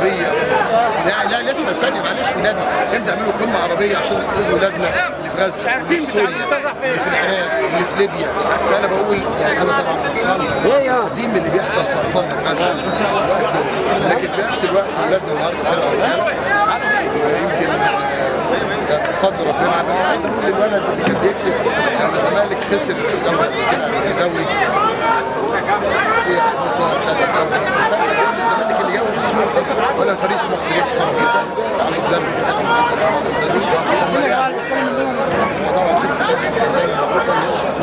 عربيه. لا لسه ثانيه معلش ونبي، امتى يعملوا قمه عربيه عشان ينقذوا ولادنا اللي في غزه واللي في سوريا واللي في العراق واللي في ليبيا. فانا بقول يعني انا طبعا فرحان عظيم من اللي بيحصل في اطفالنا في غزه، لكن في نفس الوقت ولادنا النهارده يمكن بفضل ربنا. بس عايز اقول للولد اللي كان بيكتب لما الزمالك خسر الدوري الزمالك اللي جابه في سموحه ولا فريق سموحه فريق محترم جدا عنده مدرب طبعا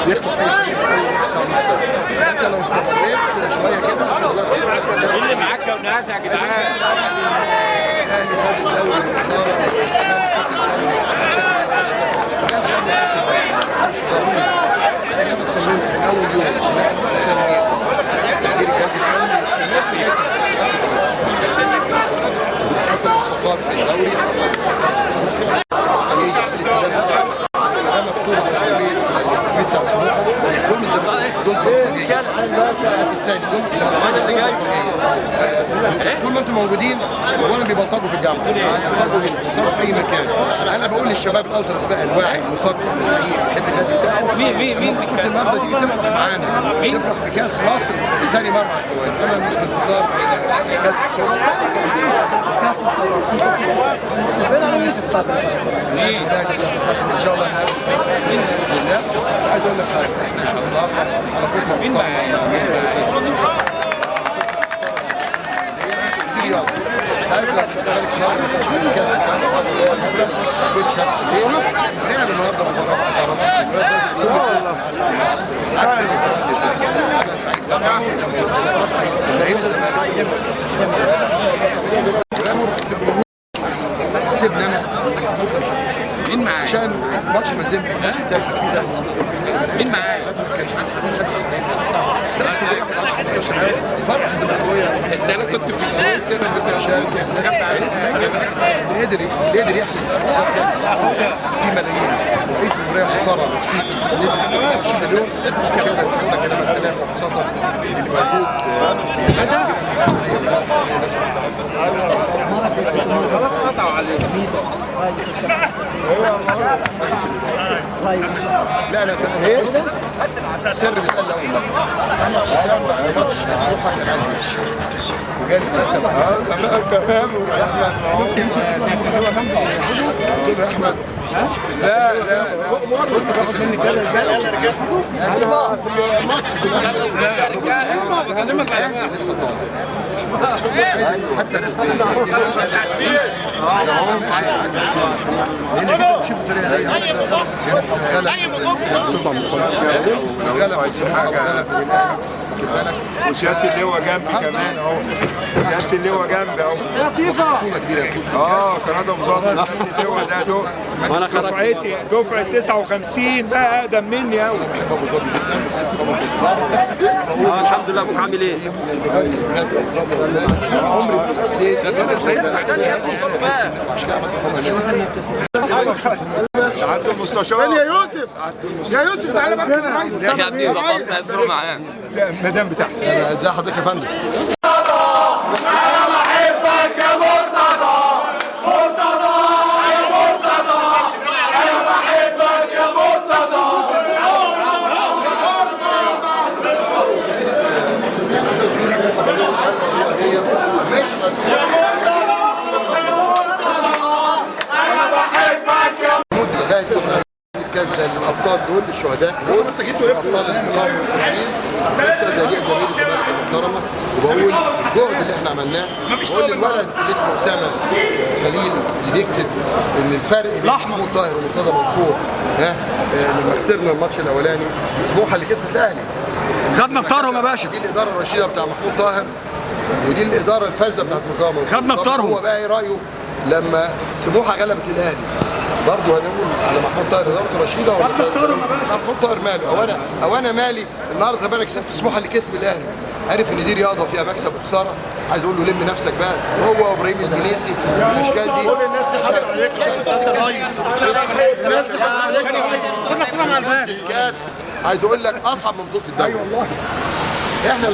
بيخطف اي فريق انت لو استمريت شويه كده ان شاء الله اللي معاك يا ولاد يا جدعان الاهلي خد الدوري بالاداره انا صممت من اول يوم عشان تدير الجهاز الفني استمرت حصل اصابات في الدوري، حصل ده مكتوب على لسه سموحه كل الزمالك دول اسف تاني طول ما انتم موجودين اولا بيبلطجوا في الجامعه، بيبلطجوا هنا في اي مكان. انا بقول للشباب الالتراس بقى الواعي المثقف الحقيقي بيحب النادي بتاعه مين كنت النهارده تيجي تفرح معانا، تفرح بكاس مصر لتاني مره على التوالي. انا في انتظار كاس السوبر ان شاء الله نقابل في كاس السوبر باذن الله. عايز اقول لك حاجه، احنا شوف النهارده علاقتنا محترمه عارف لو تشتغل النهارده ما كانش عندي كاس العالم ما كنتش هدخل ليه؟ نعمل النهارده مباراه محترمه عكس اللي فات. انا سعيد طبعا جماهير الزمالك سيبني انا مين معايا؟ عشان ماتش مازيمبي الماتش التالت ده مين معايا؟ ما كانش عندي 17000 بس ناس كده ياخد 10 15000 فرح الزملكاويه. انت انا كنت في السويس انا كنت عشان اللي قدر يحجز في ملايين. رئيس الجمهوريه المحترم السيسي نزل 20 مليون مش هيقدر يدخل لك 8000 خاصه اللي موجود في الاسكندريه خلاص قطعوا عليه. لا تمام. السر بيتقال له احمد حسام بعد ماتش سموحه كان عايز يمشي وجالي المكتب تمام يا احمد ممكن تمشي قلت له يا احمد لا باخد منك كده رجاله لسه طالع حتى شوف الطريقه دي وسياده اللواء جنبي كمان اهو، سياده اللواء جنبي اهو. قناه مظاهر سياده اللواء ده دفعه 59 بقى اقدم مني قوي. الحمد لله. ابوك عامل ايه؟ عمري ما حسيت سعاده المستشار يا يوسف تعالى بقى يا ابني ظبطنا اسره معاه المدام بتاعتي. ازي حضرتك يا فندم؟ الابطال دول الشهداء دول انت جيت وقفت ابطال الانقاذ المصريين في نفس الوقت هديه جماهير الزمالك المحترمه. وبقول الجهد اللي احنا عملناه، بقول للولد اللي اسمه اسامه خليل اللي بيكتب ان الفرق بين محمود طاهر ومرتضى منصور لما خسرنا الماتش الاولاني سموحه اللي كسبت الاهلي خدنا بطارهم يا باشا. دي الاداره الرشيده بتاع محمود طاهر ودي الاداره الفذه بتاعت مرتضى منصور. خدنا بطارهم. هو بقى ايه رايه لما سموحه غلبت الاهلي؟ برضه هنقول على محمود طاهر ادارته رشيده ولا محمود طاهر ماله؟ او انا مالي النهارده؟ طب انا كسبت سموحه اللي كسب الاهلي، عارف ان دي رياضه فيها مكسب وخساره. عايز اقول له لم نفسك بقى، هو وابراهيم المنيسي الاشكال دي كل الناس تحب عليك عشان الرئيس الناس تحب عليك. خد لك مع الكاس. عايز اقول لك اصعب من بطوله الدوري. احنا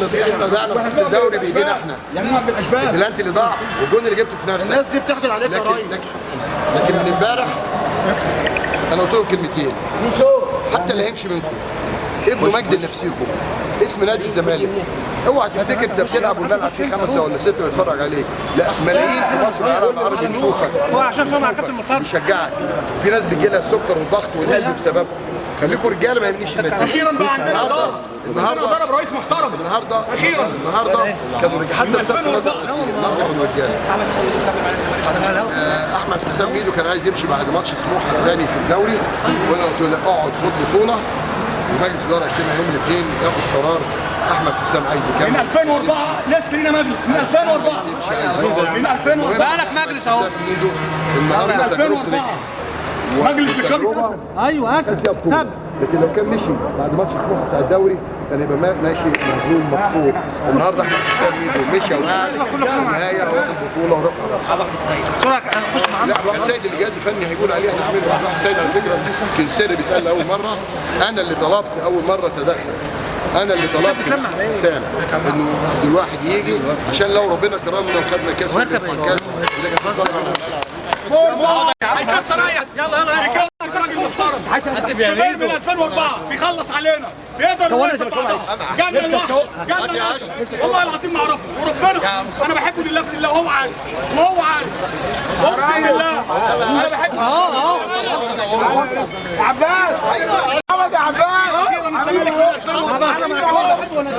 ضيعنا بطولة الدوري بايدينا احنا. يعني ما بالاشبال البلانتي اللي ضاع والجون اللي جبته في نفسك. الناس دي بتحقد عليك يا ريس. لكن من امبارح انا قلت لهم كلمتين، حتى اللي هيمشي منكم ابنوا مجد لنفسيكم، اسم نادي الزمالك. اوعى تفتكر انت بتلعب والملعب فيه 5 ولا 6 ويتفرج عليك، لا ملايين في مصر والعالم العربي بيشوفك. هو عشان سمع كابتن مرتضى بيشجعك. في ناس بيجي لها السكر والضغط والقلب بسببكم. خليكم رجاله ما يهمنيش النتيجه. اخيرا بقى عندنا اداره، النهارده ضرب رئيس محترم النهارده اخيرا كانوا رجاله حتى بسبب النهارده كانوا رجاله. احمد حسام ميدو كان عايز يمشي بعد ماتش سموحه الثاني في الدوري، وانا قلت له لا اقعد خد بطوله، ومجلس الاداره هيجتمع يوم الاثنين ياخد قرار. احمد حسام عايز يكمل من 2004 لسه لينا مجلس من 2004 من 2004 بقى لك مجلس اهو. النهارده من 2004 مجلس بالكامل. ايوه اسف سب. لكن لو كان مشي بعد ماتش سموحه بتاع الدوري كان يبقى ماشي مهزوم مبسوط. النهارده احمد حسام ميدو مشي وقعد في النهايه واخد بطوله ورفع راسه. لا واحد سيد الجهاز الفني هيقول عليه احنا عاملين واحد سيد على فكره كان سر بيتقال اول مره. انا اللي طلبت اول مره تدخل، انا اللي طلبت حسام انه الواحد يجي عشان لو ربنا كرمنا وخدنا كاس ونرفع الكاس اللي كانت بتطلع على الملعب. هيكسر يلا راجل محترم حاسب يا من 2004 بيخلص علينا بيقدر يوقف جالنا الوحش جالنا الوحش والله العظيم ما اعرفه وربنا انا بحبه لله في الله وهو عارف اقسم بالله انا بحبه عباس محمد يا عباس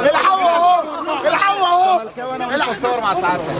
الحوا اهو الحوا اهو الحوا مع سعادتك